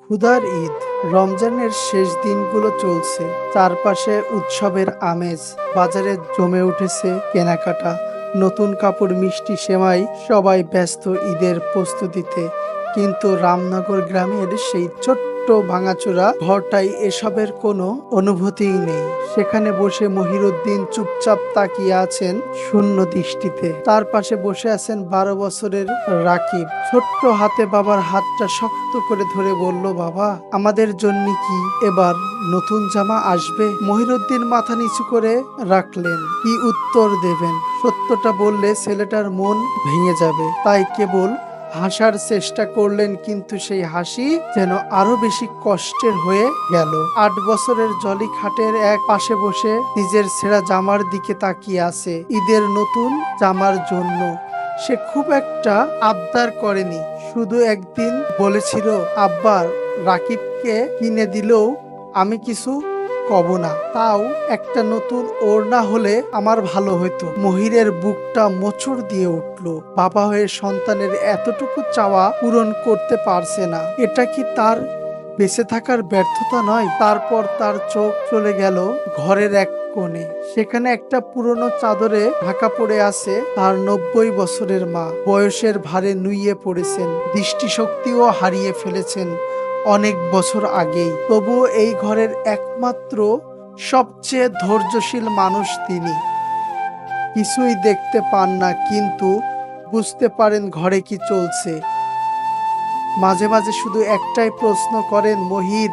ক্ষুধার ঈদ, রমজানের শেষ দিনগুলো চলছে। চারপাশে উৎসবের আমেজ, বাজারে জমে উঠেছে কেনাকাটা, নতুন কাপড়, মিষ্টি, সেমাই, সবাই ব্যস্ত ঈদের প্রস্তুতিতে। কিন্তু রামনগর গ্রামের সেই ছোট্ট ভাঙাচোরা ঘরটায় এসবের কোনো অনুভূতিই নেই। সেখানে বসে মহিরুদ্দিন চুপচাপ তাকিয়ে আছেন শূন্য দৃষ্টিতে। তার পাশে বসে আছেন 12 বছরের রাকিব। ছোট্ট হাতে বাবার হাতটা শক্ত করে ধরে বলল, বাবা, আমাদের জন্য কি এবার নতুন জামা আসবে? মহিরুদ্দিন মাথা নিচু করে রাখলেন। কি উত্তর দেবেন? সত্যটা বললে ছেলেটার মন ভেঙে যাবে, তাই কেবল হাসার চেষ্টা করলেন, কিন্তু সেই হাসি যেন আরো বেশি কষ্টের হয়ে গেল। 8 বছরের জলি খাটের এক পাশে বসে নিজের ছেঁড়া জামার দিকে তাকিয়ে আছে, ঈদের নতুন জামার জন্য। সে খুব একটা আবদার করেনি, শুধু একদিন বলেছিল, আব্বা, রাকিবকে কিনে দিলেও আমি কিছু কব না, তাও একটা নতুন ওড়না হলে আমার ভালো হতো। মহিরের বুকটা মোচড় দিয়ে উঠল। বাবা হয়ে সন্তানের এতটুকু চাওয়া পূরণ করতে পারছে না, এটা কি তার বেঁচে থাকার ব্যর্থতা নয়? তারপর তার চোখ চলে গেল ঘরের এক কোণে। সেখানে একটা পুরনো চাদরে ঢাকা পড়ে আছে তার 90 বছরের মা। বয়সের ভারে নুইয়ে পড়েছেন, দৃষ্টিশক্তিও হারিয়ে ফেলেছেন অনেক বছর আগেই। তবুও এই ঘরের একমাত্র সবচেয়ে ধৈর্যশীল মানুষ তিনি। কিছুই দেখতে পান না, কিন্তু বুঝতে পারেন ঘরে কি চলছে। মাঝে মাঝে শুধু একটাই প্রশ্ন করেন, মহির,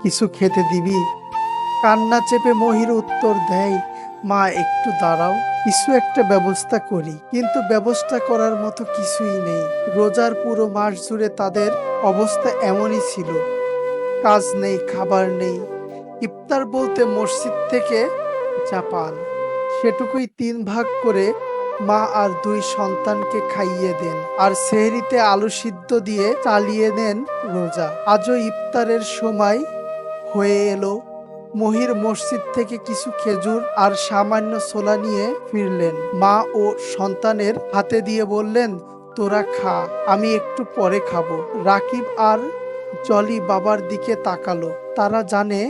কিছু খেতে দিবি? কান্না চেপে মহির উত্তর দেয়, মা, একটু দাঁড়াও, কিছু একটা ব্যবস্থা করি। কিন্তু ব্যবস্থা করার মতো কিছুই নেই। রোজার পুরো মাস জুড়ে তাদের অবস্থা এমনই ছিল। কাজ নেই, খাবার নেই, ইফতার বলতে মসজিদ থেকে যা পান সেটুকুই 3 ভাগ করে মা আর 2 সন্তানকে খাইয়ে দেন, আর সেহরিতে আলু সিদ্ধ দিয়ে চালিয়ে নেন রোজা। আজও ইফতারের সময় হয়ে এলো। মহির মসজিদ থেকে কিছু খেজুর আর সামান্য ছোলা নিয়ে ফিরলেন। মা ও সন্তানের হাতে দিয়ে বললেন, তোরা খা, আমি একটু পরে খাবো। রাকিব আর জলি বাবার দিকে তাকালো। তারা জানে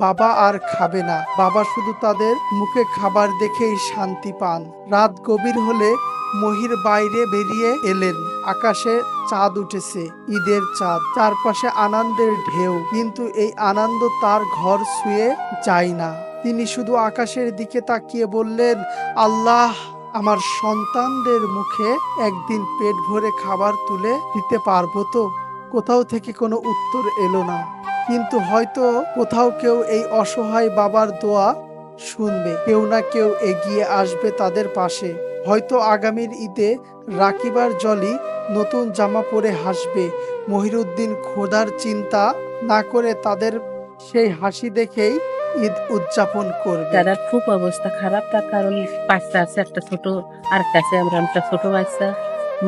বাবা আর খাবে না, বাবা শুধু তাদের মুখে খাবার দেখেই শান্তি পান। রাত গভীর হলে মহির বাইরে বেরিয়ে এলেন। আকাশে চাঁদ উঠেছে, ঈদের চাঁদ, চারপাশে আনন্দের ঢেউ, কিন্তু এই আনন্দ তার ঘর ছুঁয়ে যায় না। তিনি শুধু আকাশের দিকে তাকিয়ে বললেন, আল্লাহ, আমার সন্তানদের মুখে একদিন পেট ভরে খাবার তুলে দিতে পারবো তো? কোথাও থেকে কোনো উত্তর এলো না, কিন্তু হয়তো কোথাও কেউ এই অসহায় বাবার দোয়া শুনবে, কেউ না কেউ এগিয়ে আসবে তাদের পাশে। হয়তো আগামীর ঈদে রাকিব আর জলি নতুন জামা পরে হাসবে। মহিরুদ্দিন খোদার চিন্তা না করে তাদের সেই হাসি দেখেই ঈদ উদযাপন করবে। দাদার খুব অবস্থা খারাপ, তার কারণ বাচ্চা আছে একটা ছোট, আর একটা আছে আমরা একটা ছোট বাচ্চা।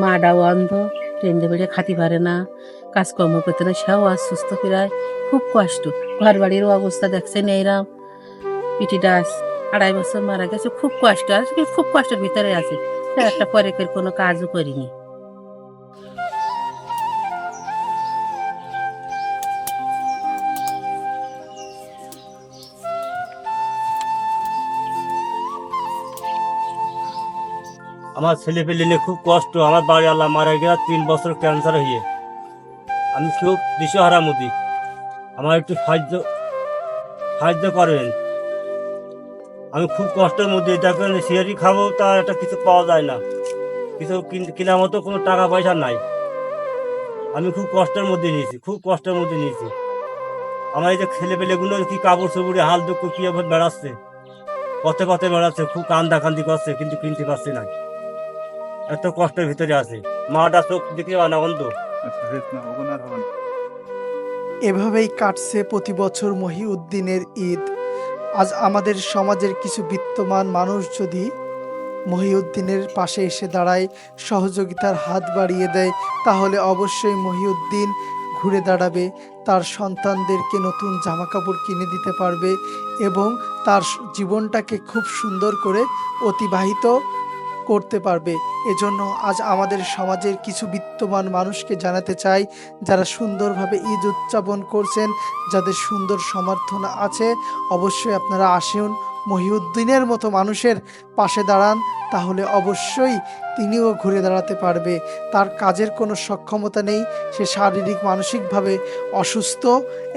মাটাও অন্ধ, ট্রেন বেড়ে খাতি পারে না, কাজকর্ম করতে না, সেও অসুস্থ প্রায়, খুব কষ্ট। ঘর বাড়িরও অবস্থা দেখছেন এইরাম, পিটিটা 2.5 বছর মারা গেছে, খুব কষ্ট, আর কি খুব কষ্টের ভিতরে আছে। তার একটা পরে কোনো কাজও করিনি। আমার ছেলে পেলে নিয়ে খুব কষ্ট। আমার বাড়ি আল্লাহ মারা গিয়া 3 বছর ক্যান্সার হয়ে আমি খুব দিশেহারা মুদি। আমার একটু সাহায্য সাহায্য করবেন। আমি খুব কষ্টের মধ্যে, দেখবেন সিয়ারি খাবো, তা একটা কিছু পাওয়া যায় না, কিছু কেনার মতো কোনো টাকা পয়সা নাই। আমি খুব কষ্টের মধ্যে নিয়েছি, খুব কষ্টের মধ্যে নিয়েছি। আমার এই যে ছেলে পেলেগুলো কি কাপড় চোপড়ে হাল দুঃখ কি এবার বেড়াচ্ছে, পথে পথে বেড়াচ্ছে, খুব কান্দাকান্দি করছে, কিন্তু কিনতে পারছি না, এত কষ্টের ভিতরে আছে। মাটা চোখ দেখতে পায় না, অন্ধ। এভাবেই কাটছে প্রতি বছর মহিউদ্দিনের ঈদ। আজ আমাদের সমাজের কিছু বিত্তমান মানুষ যদি মহিউদ্দিনের পাশে এসে দাঁড়ায়, সহযোগিতার হাত বাড়িয়ে দেয়, তাহলে অবশ্যই মহিউদ্দিন ঘুরে দাঁড়াবে, তার সন্তানদেরকে নতুন জামাকাপড় কিনে দিতে পারবে এবং তার জীবনটাকে খুব সুন্দর করে অতিবাহিত করতে পারবে। এজন্য আজ আমাদের সমাজের কিছু বিত্তবান মানুষকে জানাতে চাই, যারা সুন্দরভাবে ঈদ উদযাপন করছেন, যাদের সুন্দর সমর্থন আছে, অবশ্যই আপনারা আসুন, মহিউদ্দিনের মতো মানুষের পাশে দাঁড়ান, তাহলে অবশ্যই তিনিও ঘুরে দাঁড়াতে পারবে। তার কাজের কোনো সক্ষমতা নেই, সে শারীরিক মানসিকভাবে অসুস্থ।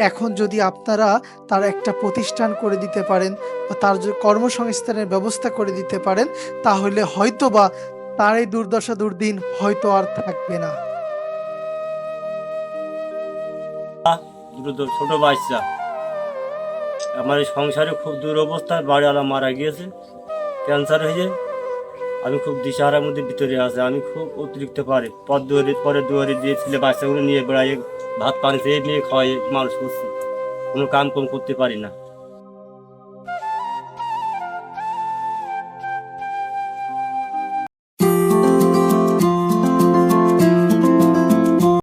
এখন যদি আপনারা তার একটা প্রতিষ্ঠান করে দিতে পারেন বা তার যে কর্মসংস্থানের ব্যবস্থা করে দিতে পারেন, তাহলে হয়তোবা তার এই দুর্দশা দুর্দিন হয়তো আর থাকবে না। দুটো ছোট বাচ্চা, আমার এই সংসারে খুব দুরবস্থায়, বাড়িওয়ালা মারা গিয়েছে ক্যান্সার হয়ে। আমি খুব দিশাহারার মধ্যে ভিতরে আছে, আমি খুব অতিরিক্ত পারে পরে দুয়ারে দিয়ে ছেলে বাচ্চাগুলো নিয়ে বেড়াই, ভাত পানি খেয়ে নিয়ে খাওয়াই মানুষ করছি, কোনো কাম কম করতে পারি না।